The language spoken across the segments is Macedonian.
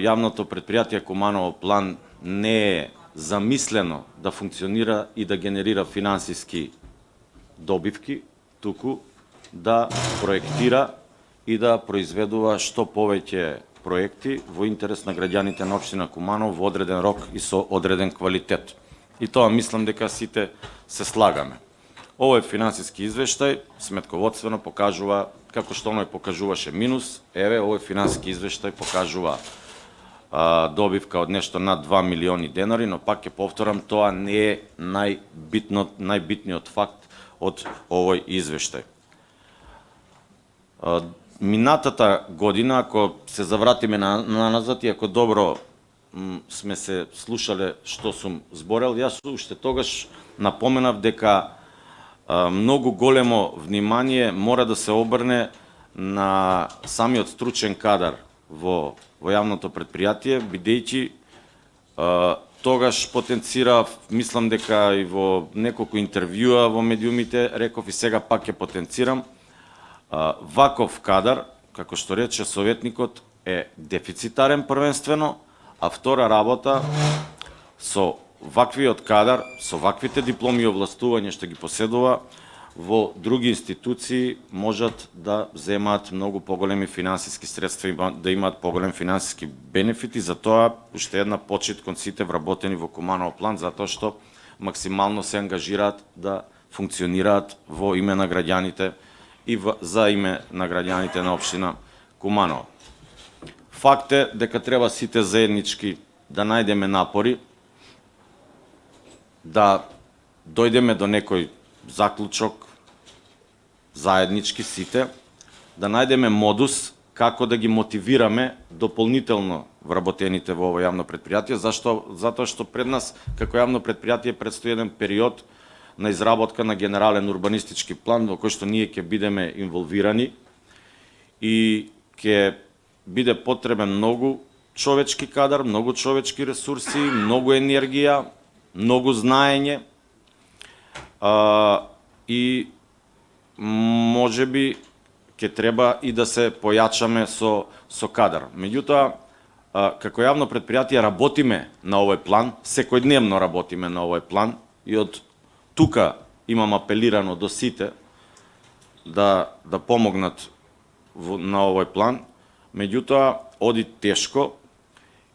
јавното предпријатие Куманово план не е замислено да функционира и да генерира финансиски добивки, туку да проектира и да произведува што повеќе проекти во интерес на граѓаните на општина Куманово во одреден рок и со одреден квалитет. И тоа мислам дека сите се слагаме. Овој финансиски извештај сметководствено покажува, како што оној покажуваше минус, еве овој финансиски извештај покажува добивка од нешто над 2 милиони денари, но пак ќе повторам, тоа не е најбитниот факт од овој извештај. Минатата година, ако се завратиме назад и ако добро сме се слушале што сум зборел, јас уште тогаш напоменав дека многу големо внимание мора да се обрне на самиот стручен кадар во јавното предпријатие, бидејќи тогаш потенцирав, мислам дека и во неколку интервјуа во медиумите реков и сега пак ќе потенцирам, ваков кадар, како што рече советникот, е дефицитарен првенствено, а втора работа со ваквиот кадар, со ваквите дипломи и овластувања што ги поседува, во други институции можат да земаат многу поголеми финансиски средства и да имаат поголем финансиски бенефити, затоа уште една почит кон сите вработени во Куманово план, затоа што максимално се ангажираат да функционираат во име на граѓаните и за име на граѓаните на општина Куманово. Факт е дека треба сите заеднички да најдеме напори, да дојдеме до некој заклучок, заеднички сите, да најдеме модус како да ги мотивираме дополнително вработените во ово јавно предпријатие, затоа што пред нас како јавно предпријатие предстои еден период на изработка на генерален урбанистички план во кој што ние ќе бидеме инволвирани и ќе биде потребен многу човечки кадар, многу човечки ресурси, многу енергија, многу знаење и можеби ќе треба и да се појачаме со кадар. Меѓутоа, како јавно предпријатие работиме на овој план, секојдневно работиме на овој план и од тука имам апелирано до сите да помогнат на овој план. Меѓутоа, оди тешко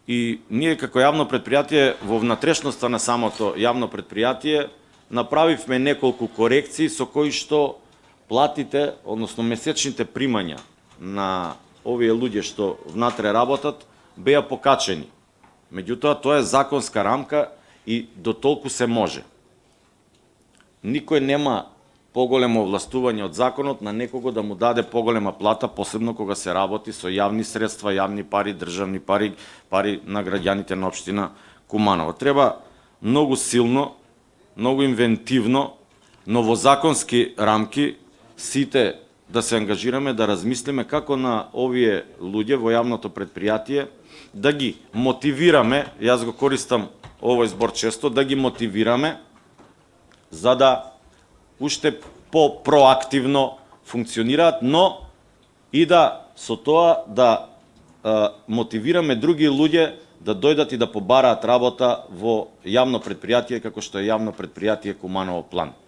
и ние како јавно предпријатие во внатрешноста на самото јавно предпријатие направивме неколку корекции со кои што платите, односно месечните примања на овие луѓе што внатре работат, беа покачени. Меѓутоа, тоа е законска рамка и до толку се може. Никој нема поголемо овластување од законот на некого да му даде поголема плата, посебно кога се работи со јавни средства, јавни пари, државни пари, пари на граѓаните на општина Куманово. Треба многу силно, многу инвентивно, но во законски рамки сите да се ангажираме, да размислиме како на овие луѓе во јавното предпријатие да ги мотивираме, јас го користам овој збор често, да ги мотивираме за да уште по-проактивно функционираат, но и да со тоа да мотивираме други луѓе да дојдат и да побараат работа во јавно предпријатие како што е јавно предпријатие Куманово план.